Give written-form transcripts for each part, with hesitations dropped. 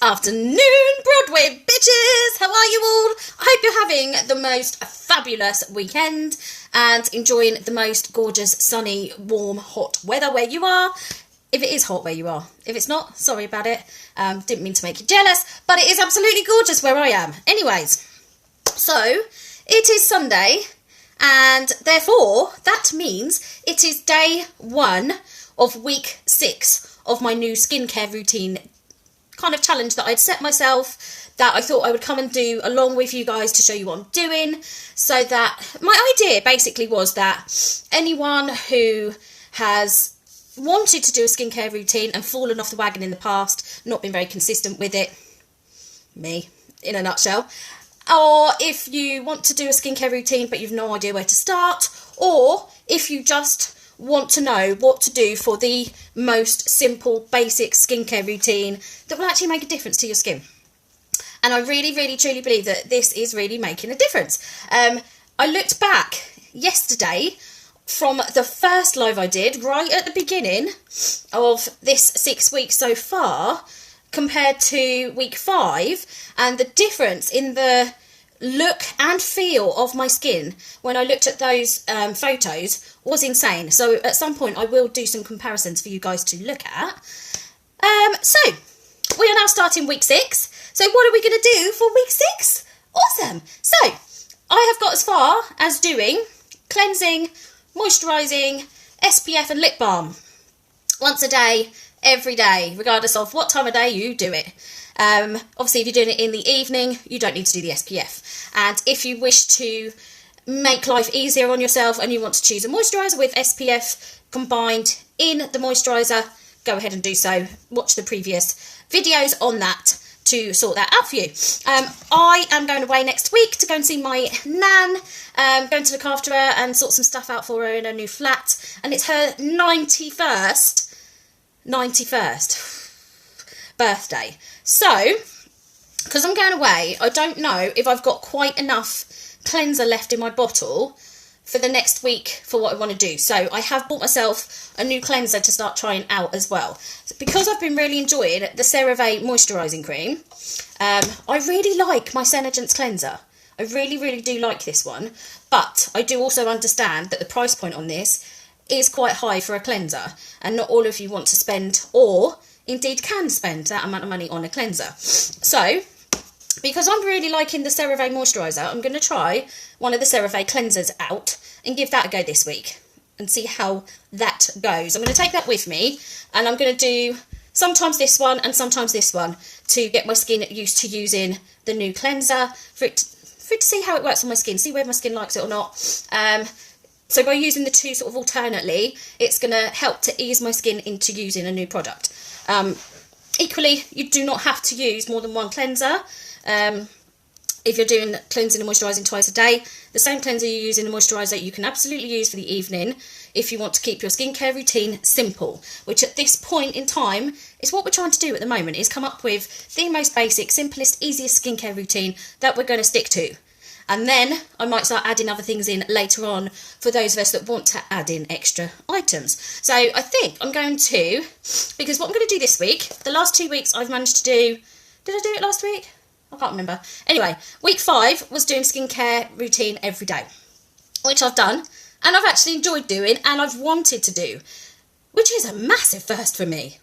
afternoon, Broadway bitches! How are you all? I hope you're having the most fabulous weekend and enjoying the most gorgeous, sunny, warm, hot weather where you are. If it is hot where you are. If it's not, sorry about it. Didn't mean to make you jealous, but it is absolutely gorgeous where I am. Anyways, so it is Sunday, and therefore that means it is day 1 of week 6 of my new skincare routine kind of challenge that I'd set myself, that I thought I would come and do along with you guys to show you what I'm doing. So that my idea basically was that anyone who has wanted to do a skincare routine and fallen off the wagon in the past, not been very consistent with it, me in a nutshell, or if you want to do a skincare routine but you've no idea where to start, or if you just want to know what to do for the most simple, basic skincare routine that will actually make a difference to your skin. And I really, really, truly believe that this is really making a difference. I looked back yesterday from the first live I did, right at the beginning of this 6 weeks so far, compared to week 5, and the difference in the look and feel of my skin when I looked at those photos was insane. So at some point I will do some comparisons for you guys to look at. So we are now starting week 6. So what are we going to do for week 6? Awesome. So I have got as far as doing cleansing, moisturising, SPF and lip balm once a day, every day, regardless of what time of day you do it. Obviously, if you're doing it in the evening, you don't need to do the SPF. And if you wish to make life easier on yourself and you want to choose a moisturiser with SPF combined in the moisturiser, go ahead and do so. Watch the previous videos on that to sort that out for you. I am going away next week to go and see my nan, going to look after her and sort some stuff out for her in her new flat. And it's her 91st birthday. So, because I'm going away, I don't know if I've got quite enough cleanser left in my bottle for the next week for what I want to do. So I have bought myself a new cleanser to start trying out as well. So because I've been really enjoying the CeraVe moisturising cream, I really like my Senegence cleanser. I really, really do like this one. But I do also understand that the price point on this is quite high for a cleanser. And not all of you want to spend, or indeed can spend, that amount of money on a cleanser. So, because I'm really liking the CeraVe moisturiser, I'm going to try one of the CeraVe cleansers out and give that a go this week and see how that goes. I'm going to take that with me and I'm going to do sometimes this one and sometimes this one to get my skin used to using the new cleanser, for it to see how it works on my skin, see whether my skin likes it or not. So by using the two sort of alternately, it's going to help to ease my skin into using a new product. Equally, you do not have to use more than one cleanser. If you're doing cleansing and moisturising twice a day, the same cleanser you use in the moisturiser you can absolutely use for the evening if you want to keep your skincare routine simple, which at this point in time is what we're trying to do at the moment, is come up with the most basic, simplest, easiest skincare routine that we're going to stick to. And then I might start adding other things in later on for those of us that want to add in extra items. So I think I'm going to, because what I'm going to do this week, the last 2 weeks I've managed to do, did I do it last week? I can't remember. Anyway, week 5 was doing skincare routine every day, which I've done, and I've actually enjoyed doing, and I've wanted to do, which is a massive first for me.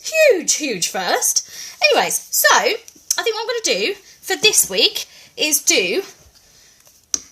Huge, huge first. Anyways, so I think what I'm going to do for this week is do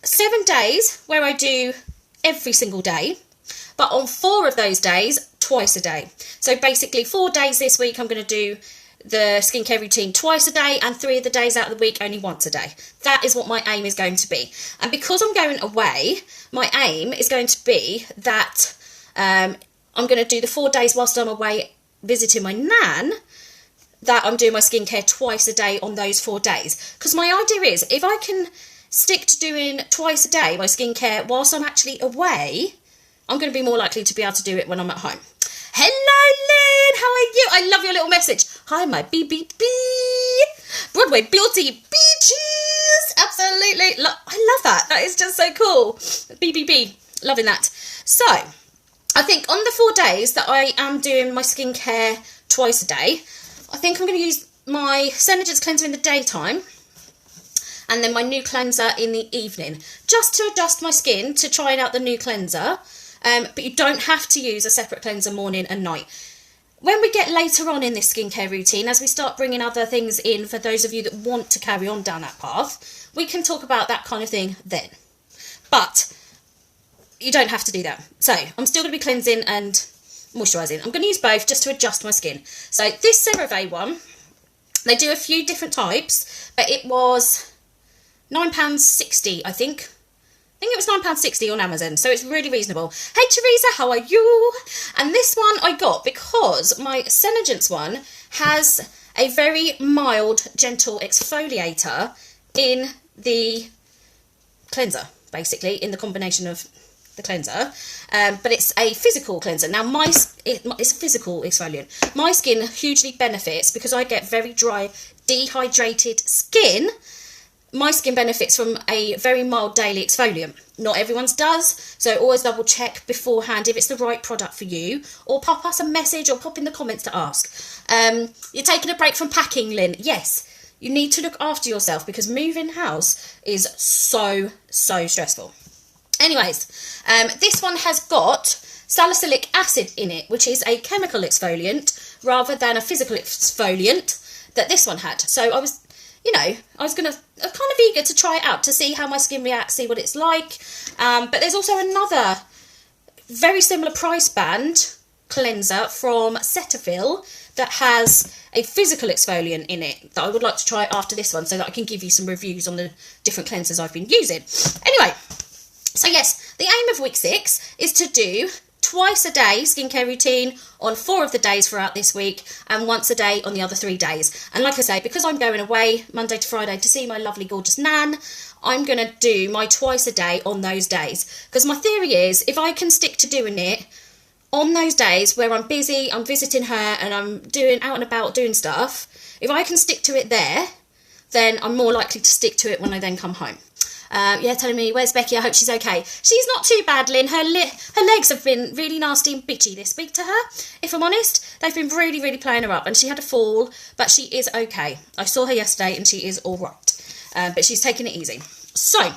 7 days where I do every single day, but on 4 of those days, twice a day. So basically 4 days this week I'm going to do the skincare routine twice a day, and 3 of the days out of the week only once a day. That is what my aim is going to be. And because I'm going away, my aim is going to be that I'm going to do the 4 days whilst I'm away visiting my nan, that I'm doing my skincare twice a day on those 4 days. Because my idea is, if I can stick to doing twice a day my skincare whilst I'm actually away, I'm going to be more likely to be able to do it when I'm at home. Hello, Lynn! How are you? I love your little message. Hi, my BBB. Broadway beauty beaches. Absolutely. I love that. That is just so cool. BBB. Loving that. So, I think on the 4 days that I am doing my skincare twice a day, I think I'm going to use my Senegence cleanser in the daytime, and then my new cleanser in the evening, just to adjust my skin to try out the new cleanser. But you don't have to use a separate cleanser morning and night. When we get later on in this skincare routine, as we start bringing other things in for those of you that want to carry on down that path, we can talk about that kind of thing then. But you don't have to do that. So I'm still going to be cleansing and moisturising. I'm going to use both just to adjust my skin. So this CeraVe one, they do a few different types, but it was £9.60, I think. I think it was £9.60 on Amazon, so it's really reasonable. Hey Teresa, how are you? And this one I got because my Senegence one has a very mild, gentle exfoliator in the cleanser, basically, in the combination of the cleanser. But it's a physical cleanser. Now, it's a physical exfoliant. My skin hugely benefits because I get very dry, dehydrated skin. My skin benefits from a very mild daily exfoliant. Not everyone's does, so always double check beforehand if it's the right product for you, or pop us a message or pop in the comments to ask. You're taking a break from packing, Lynn. Yes, you need to look after yourself because moving house is so stressful. Anyways, this one has got salicylic acid in it, which is a chemical exfoliant rather than a physical exfoliant that this one had. So I was kind of eager to try it out to see how my skin reacts, see what it's like. But there's also another very similar price band cleanser from Cetaphil that has a physical exfoliant in it that I would like to try after this one so that I can give you some reviews on the different cleansers I've been using. Anyway, so yes, the aim of week 6 is to do twice a day skincare routine on 4 of the days throughout this week and once a day on the other 3 days. And like I say, because I'm going away Monday to Friday to see my lovely gorgeous nan, I'm going to do my twice a day on those days. Because my theory is if I can stick to doing it on those days where I'm busy, I'm visiting her and I'm doing out and about doing stuff, if I can stick to it there, then I'm more likely to stick to it when I then come home. Telling me, where's Becky? I hope she's okay. She's not too bad, Lynn. Her legs have been really nasty and bitchy this week to her, if I'm honest. They've been really playing her up, and she had a fall, but she is okay. I saw her yesterday, and she is all right. But she's taking it easy. So,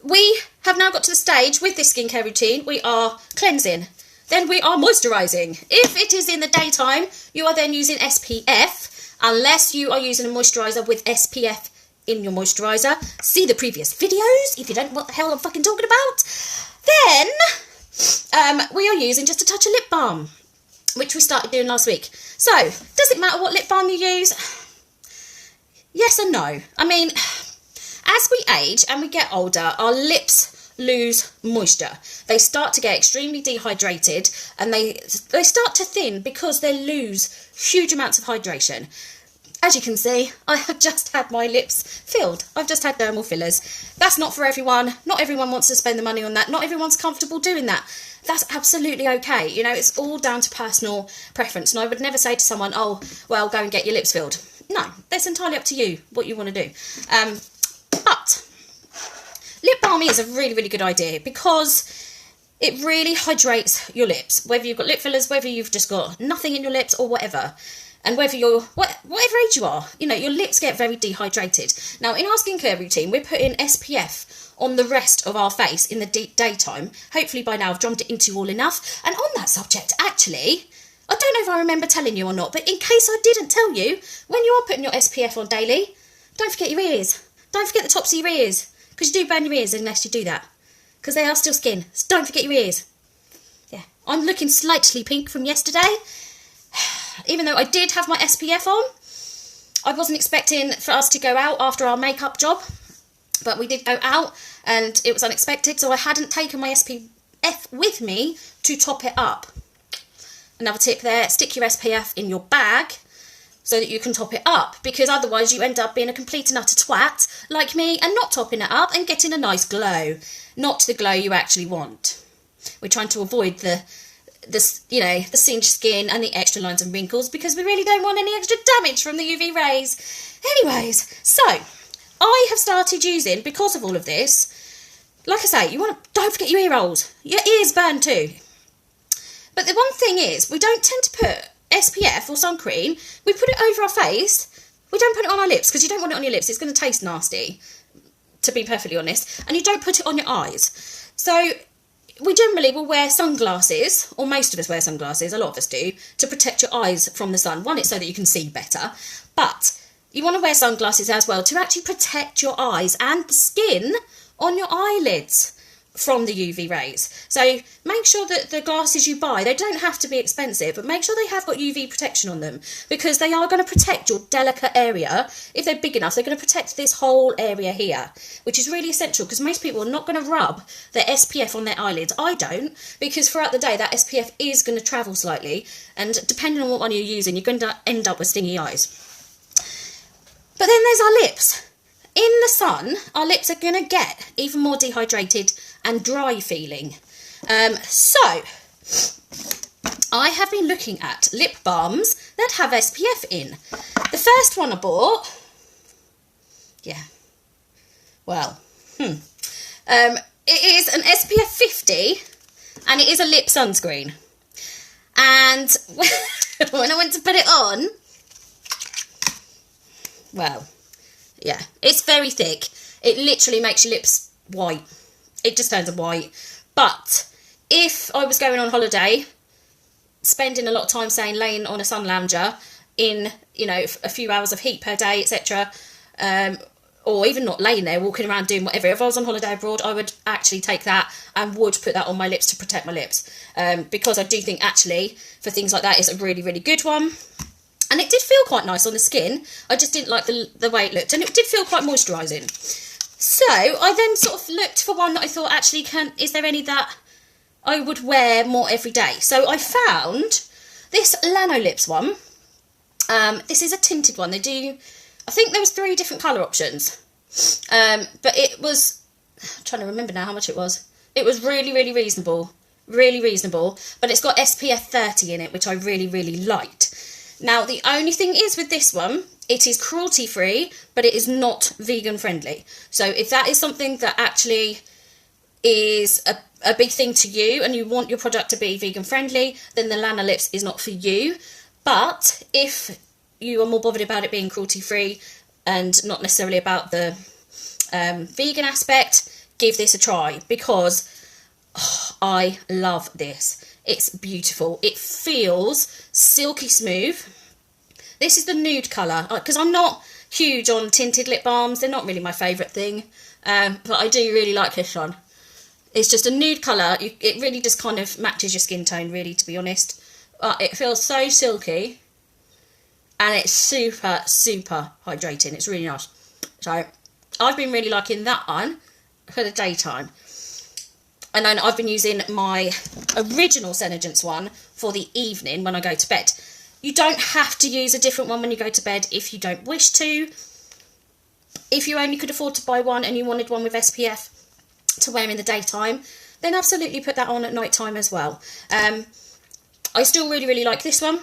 we have now got to the stage with this skincare routine. We are cleansing. Then we are moisturising. If it is in the daytime, you are then using SPF, unless you are using a moisturiser with SPF in your moisturiser. See the previous videos if you don't know what the hell I'm fucking talking about. Then we are using just a touch of lip balm, which we started doing last week. So, does it matter what lip balm you use? Yes and no. I mean, as we age and we get older, our lips lose moisture. They start to get extremely dehydrated and they start to thin because they lose huge amounts of hydration. As you can see, I have just had my lips filled. I've just had dermal fillers. That's not for everyone. Not everyone wants to spend the money on that. Not everyone's comfortable doing that. That's absolutely okay. You know, it's all down to personal preference. And I would never say to someone, oh, well, go and get your lips filled. No, that's entirely up to you, what you want to do. But lip balm is a really good idea because it really hydrates your lips. Whether you've got lip fillers, whether you've just got nothing in your lips or whatever. And whether you're, whatever age you are, you know, your lips get very dehydrated. Now, in our skincare routine, we're putting SPF on the rest of our face in the daytime. Hopefully by now I've drummed it into you all enough. And on that subject, actually, I don't know if I remember telling you or not, but in case I didn't tell you, when you are putting your SPF on daily, don't forget your ears. Don't forget the tops of your ears, because you do burn your ears unless you do that, because they are still skin. So don't forget your ears. Yeah, I'm looking slightly pink from yesterday. Even though I did have my SPF on, I wasn't expecting for us to go out after our makeup job, but we did go out and it was unexpected, so I hadn't taken my SPF with me to top it up. Another tip there, stick your SPF in your bag so that you can top it up, because otherwise you end up being a complete and utter twat like me and not topping it up and getting a nice glow. Not the glow you actually want. We're trying to avoid the singed skin and the extra lines and wrinkles because we really don't want any extra damage from the UV rays. Anyways, so I have started using, because of all of this, like I say, don't forget your ear rolls. Your ears burn too. But the one thing is, we don't tend to put SPF or sun cream, we put it over our face. We don't put it on our lips because you don't want it on your lips. It's going to taste nasty, to be perfectly honest. And you don't put it on your eyes. So we generally will wear sunglasses, or most of us wear sunglasses, a lot of us do, to protect your eyes from the sun. One, it's so that you can see better, but you want to wear sunglasses as well to actually protect your eyes and the skin on your eyelids from the UV rays. So make sure that the glasses you buy, they don't have to be expensive, but make sure they have got UV protection on them, because they are going to protect your delicate area. If they're big enough, they're going to protect this whole area here, which is really essential, because most people are not going to rub their SPF on their eyelids. I don't, because throughout the day that SPF is going to travel slightly, and depending on what one you're using, you're going to end up with stingy eyes. But then there's our lips. In the sun, our lips are going to get even more dehydrated and dry feeling. So, I have been looking at lip balms that have SPF in. The first one I bought, it is an SPF 50, and it is a lip sunscreen. And when I went to put it on, well, yeah, it's very thick. It literally makes your lips white. It just turns them white. But if I was going on holiday, spending a lot of time laying on a sun lounger in, you know, a few hours of heat per day, etc., or even not laying there, walking around doing whatever, if I was on holiday abroad, I would actually take that and would put that on my lips to protect my lips, because I do think actually for things like that it's a really, really good one. And it did feel quite nice on the skin. I just didn't like the way it looked. And it did feel quite moisturising. So I then sort of looked for one that I thought, actually, is there any that I would wear more every day? So I found this Lano Lips one. This is a tinted one. They do, I think there was 3 different colour options. But it was, I'm trying to remember now how much it was. It was really, really reasonable. Really reasonable. But it's got SPF 30 in it, which I really, really liked. Now, the only thing is with this one, it is cruelty-free, but it is not vegan-friendly. So if that is something that actually is a big thing to you and you want your product to be vegan-friendly, then the Lana Lips is not for you. But if you are more bothered about it being cruelty-free and not necessarily about the vegan aspect, give this a try, because I love this. It's beautiful. It feels silky smooth. This is the nude colour, because I'm not huge on tinted lip balms. They're not really my favourite thing, but I do really like this one. It's just a nude colour. It really just kind of matches your skin tone, really, to be honest. It feels so silky, and it's super, super hydrating. It's really nice. So I've been really liking that one for the daytime. And then I've been using my original Senegence one for the evening when I go to bed. You don't have to use a different one when you go to bed if you don't wish to. If you only could afford to buy one and you wanted one with SPF to wear in the daytime, then absolutely put that on at night time as well. I still really, really like this one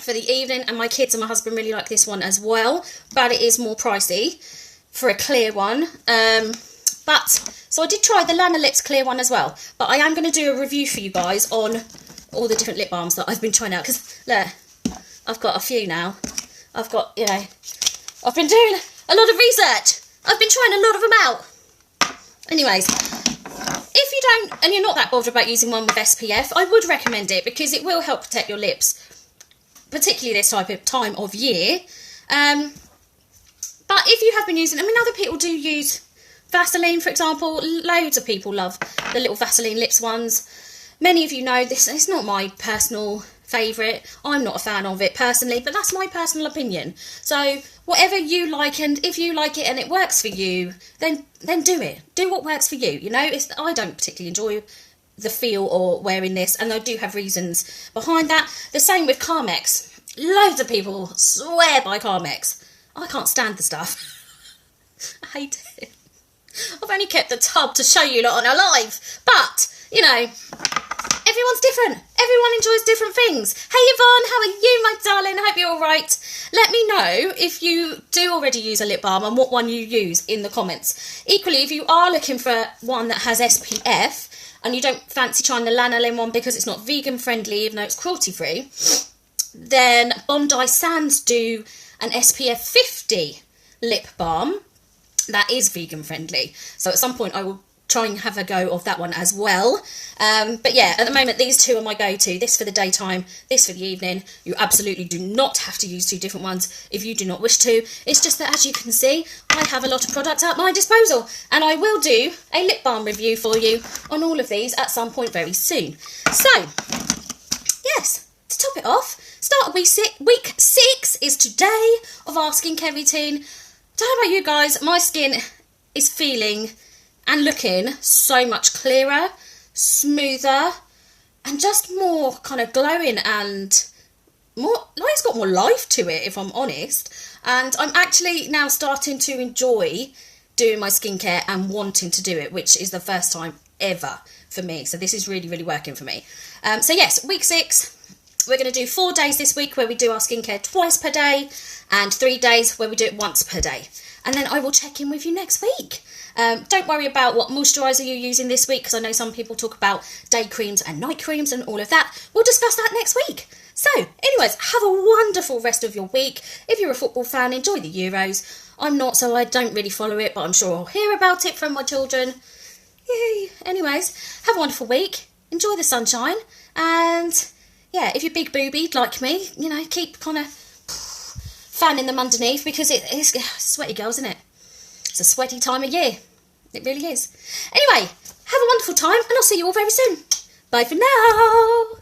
for the evening, and my kids and my husband really like this one as well, but it is more pricey for a clear one. So I did try the Lana Lips clear one as well, but I am going to do a review for you guys on all the different lip balms that I've been trying out, because look, I've got a few now. I've got, you know, I've been doing a lot of research. I've been trying a lot of them out. Anyways, if you don't, and you're not that bothered about using one with SPF, I would recommend it, because it will help protect your lips, particularly this type of time of year. But if you have been using, I mean, other people do use Vaseline, for example. Loads of people love the little Vaseline lips ones. Many of you know this. It's not my personal favourite. I'm not a fan of it personally, but that's my personal opinion. So whatever you like, and if you like it and it works for you, then do it. Do what works for you. You know, I don't particularly enjoy the feel or wearing this, and I do have reasons behind that. The same with Carmex. Loads of people swear by Carmex. I can't stand the stuff. I hate it. I've only kept the tub to show you lot on a live, but, you know, everyone's different. Everyone enjoys different things. Hey Yvonne, how are you, my darling? I hope you're all right. Let me know if you do already use a lip balm and what one you use in the comments. Equally, if you are looking for one that has SPF and you don't fancy trying the Lanolin one because it's not vegan friendly, even though it's cruelty free, Then Bondi Sands do an SPF 50 lip balm that is vegan friendly. So at some point I will try and have a go of that one as well. But yeah, at the moment these two are my go-to. This for the daytime, this for the evening. You absolutely do not have to use two different ones if you do not wish to. It's just that, as you can see, I have a lot of products at my disposal, and I will do a lip balm review for you on all of these at some point very soon. So yes, to top it off, start of week 6 is today of our skincare routine. Don't know about you guys, my skin is feeling and looking so much clearer, smoother, and just more kind of glowing and more, like it's got more life to it, if I'm honest. And I'm actually now starting to enjoy doing my skincare and wanting to do it, which is the first time ever for me. So this is really, really working for me. So yes, week 6, we're going to do 4 days this week where we do our skincare twice per day, and 3 days where we do it once per day. And then I will check in with you next week. Don't worry about what moisturiser you're using this week, because I know some people talk about day creams and night creams and all of that. We'll discuss that next week. So, anyways, have a wonderful rest of your week. If you're a football fan, enjoy the Euros. I'm not, so I don't really follow it, but I'm sure I'll hear about it from my children. Yay. Anyways, have a wonderful week. Enjoy the sunshine. And, yeah, if you're big boobied like me, you know, keep kind of fanning them underneath, because it's sweaty, girls, isn't it? It's a sweaty time of year. It really is. Anyway, have a wonderful time, and I'll see you all very soon. Bye for now.